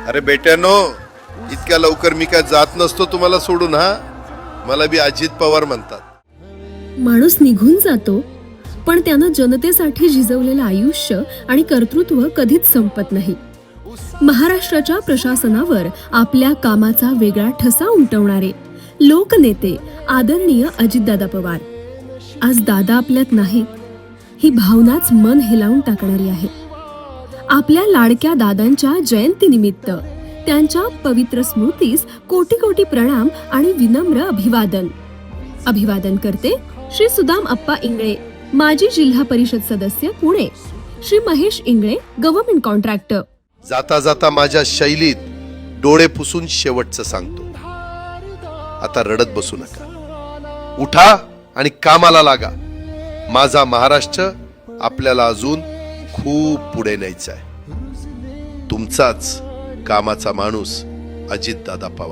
अरे बेट्यानो, इतक्या लवकर मी काय जात नसतो तुम्हाला सोडून. हा, मला बी अजित पवार म्हणतात. माणूस निघून जातो, पण त्यानं जनतेसाठी झिजवलेलं आयुष्य आणि कर्तृत्व कधीच संपत नाही. महाराष्ट्राच्या प्रशासनावर आपल्या कामाचा वेगळा ठसा उमटवणारे लोकनेते आदरणीय अजितदादा पवार. आज दादा आपल्यात नाहीत, ही भावनाच मन हेलावून टाकणारी आहे. आपल्या लाडक्या दादांच्या जयंतीनिमित्त त्यांच्या पवित्र स्मृतीस कोटी कोटी प्रणाम आणि विनम्र अभिवादन. अभिवादन करते श्री सुदाम अप्पा इंगळे, माजी जिल्हा परिषद सदस्य पुणे, श्री महेश इंगळे, गव्हर्नमेंट कॉन्ट्रॅक्टर. जाता जाता माझ्या शैलीत डोळे पुसून शेवटचं सांगतो, आता रडत बसू नका. उठा आणि कामाला लागा. माझा महाराष्ट्र आपल्याला अजून खूप पुढे न्यायचा आहे. तुमचाच कामाचा माणूस अजितदादा पवार.